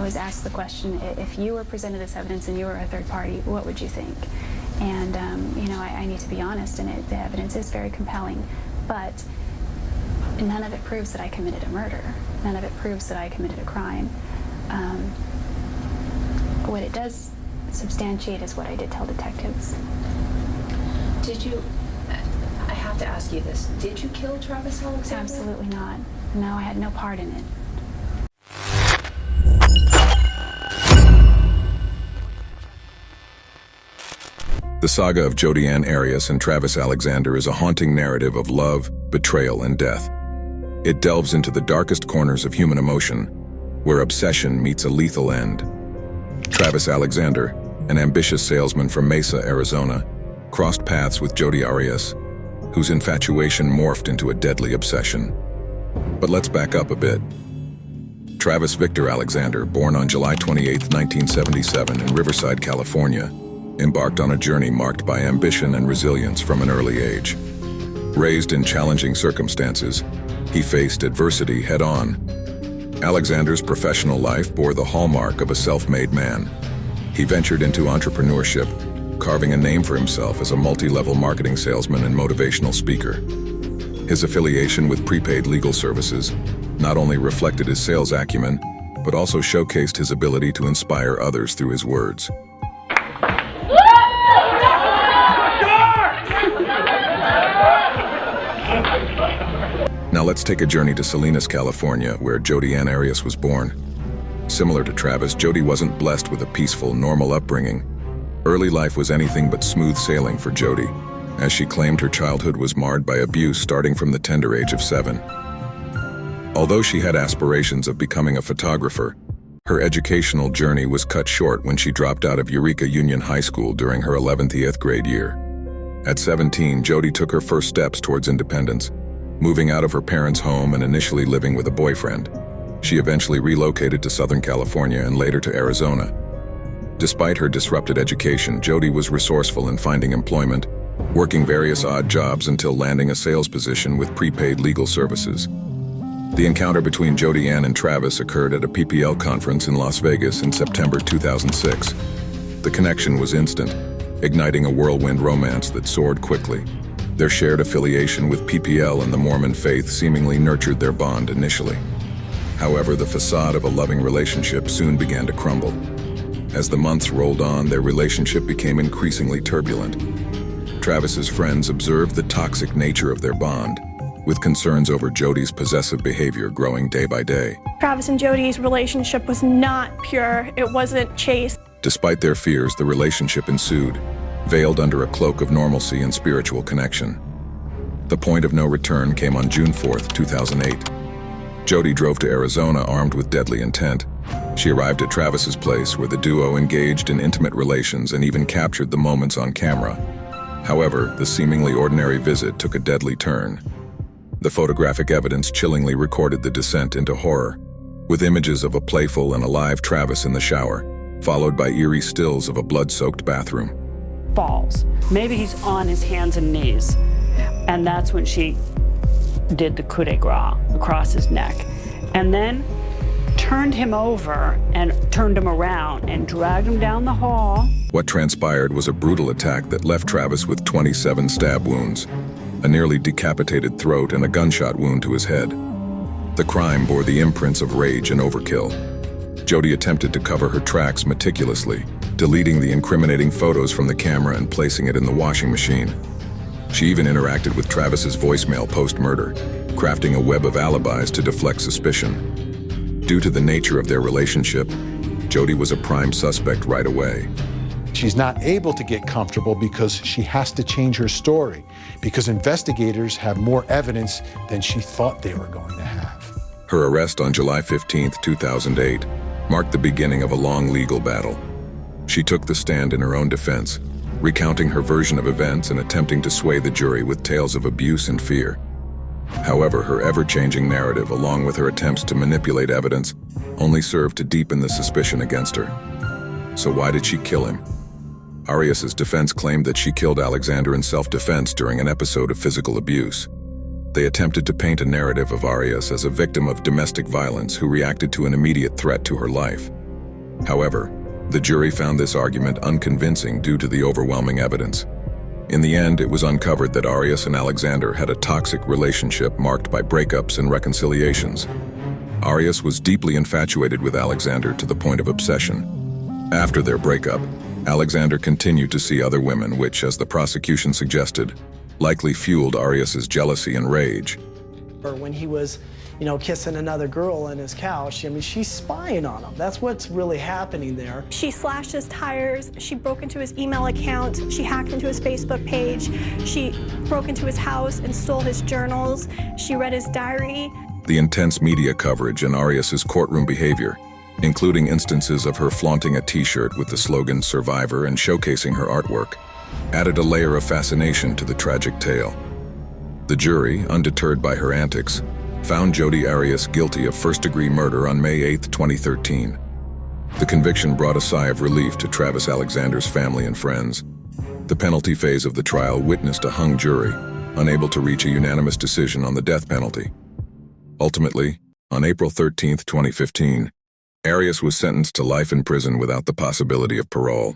always ask the question, if you were presented this evidence and you were a third party, what would you think? And, I need to be honest, and the evidence is very compelling, but none of it proves that I committed a murder. None of it proves that I committed a crime. What it does substantiate is what I did tell detectives. Did you, I have to ask you this, did you kill Travis Alexander? Absolutely not. No, I had no part in it. The saga of Jodi Ann Arias and Travis Alexander is a haunting narrative of love, betrayal, and death. It delves into the darkest corners of human emotion, where obsession meets a lethal end. Travis Alexander, an ambitious salesman from Mesa, Arizona, crossed paths with Jodi Arias, whose infatuation morphed into a deadly obsession. But let's back up a bit. Travis Victor Alexander, born on July 28, 1977 in Riverside, California, embarked on a journey marked by ambition and resilience from an early age. Raised in challenging circumstances, he faced adversity head-on. Alexander's professional life bore the hallmark of a self-made man. He ventured into entrepreneurship, carving a name for himself as a multi-level marketing salesman and motivational speaker. His affiliation with prepaid legal services not only reflected his sales acumen, but also showcased his ability to inspire others through his words. Now let's take a journey to Salinas, California, where Jodi Ann Arias was born. Similar to Travis, Jodi wasn't blessed with a peaceful, normal upbringing. Early life was anything but smooth sailing for Jodi, as she claimed her childhood was marred by abuse starting from the tender age of 7. Although she had aspirations of becoming a photographer, her educational journey was cut short when she dropped out of Eureka Union High School during her 11th grade year. At 17, Jodi took her first steps towards independence, moving out of her parents' home and initially living with a boyfriend. She eventually relocated to Southern California and later to Arizona. Despite her disrupted education, Jodi was resourceful in finding employment, working various odd jobs until landing a sales position with prepaid legal services. The encounter between Jodi Ann and Travis occurred at a PPL conference in Las Vegas in September 2006. The connection was instant, igniting a whirlwind romance that soared quickly. Their shared affiliation with PPL and the Mormon faith seemingly nurtured their bond initially. However, the facade of a loving relationship soon began to crumble. As the months rolled on, their relationship became increasingly turbulent. Travis's friends observed the toxic nature of their bond, with concerns over Jodi's possessive behavior growing day by day. Travis and Jodi's relationship was not pure. It wasn't chaste. Despite their fears, the relationship ensued, veiled under a cloak of normalcy and spiritual connection. The point of no return came on June 4, 2008. Jodi drove to Arizona armed with deadly intent. She arrived at Travis's place where the duo engaged in intimate relations and even captured the moments on camera. However, the seemingly ordinary visit took a deadly turn. The photographic evidence chillingly recorded the descent into horror, with images of a playful and alive Travis in the shower, followed by eerie stills of a blood-soaked bathroom. Falls. Maybe he's on his hands and knees, and that's when she did the coup de grace across his neck, and then turned him over and turned him around and dragged him down the hall. What transpired was a brutal attack that left Travis with 27 stab wounds, a nearly decapitated throat, and a gunshot wound to his head. The crime bore the imprints of rage and overkill. Jodi attempted to cover her tracks meticulously, deleting the incriminating photos from the camera and placing it in the washing machine. She even interacted with Travis's voicemail post-murder, crafting a web of alibis to deflect suspicion. Due to the nature of their relationship, Jodi was a prime suspect right away. She's not able to get comfortable because she has to change her story, because investigators have more evidence than she thought they were going to have. Her arrest on July 15, 2008, marked the beginning of a long legal battle. She took the stand in her own defense, recounting her version of events and attempting to sway the jury with tales of abuse and fear. However, her ever-changing narrative, along with her attempts to manipulate evidence, only served to deepen the suspicion against her. So why did she kill him? Arias's defense claimed that she killed Alexander in self-defense during an episode of physical abuse. They attempted to paint a narrative of Arias as a victim of domestic violence who reacted to an immediate threat to her life. However, the jury found this argument unconvincing due to the overwhelming evidence. In the end, it was uncovered that Arias and Alexander had a toxic relationship marked by breakups and reconciliations. Arias was deeply infatuated with Alexander to the point of obsession. After their breakup, Alexander continued to see other women, which, as the prosecution suggested, likely fueled Arias's jealousy and rage. Or when he was, kissing another girl on his couch, she's spying on him. That's what's really happening there. She slashed his tires, she broke into his email account, she hacked into his Facebook page, she broke into his house and stole his journals, she read his diary. The intense media coverage and Arias's courtroom behavior, including instances of her flaunting a t-shirt with the slogan "Survivor" and showcasing her artwork, added a layer of fascination to the tragic tale. The jury, undeterred by her antics, found Jodi Arias guilty of first-degree murder on May 8, 2013. The conviction brought a sigh of relief to Travis Alexander's family and friends. The penalty phase of the trial witnessed a hung jury, unable to reach a unanimous decision on the death penalty. Ultimately, on April 13, 2015, Arias was sentenced to life in prison without the possibility of parole.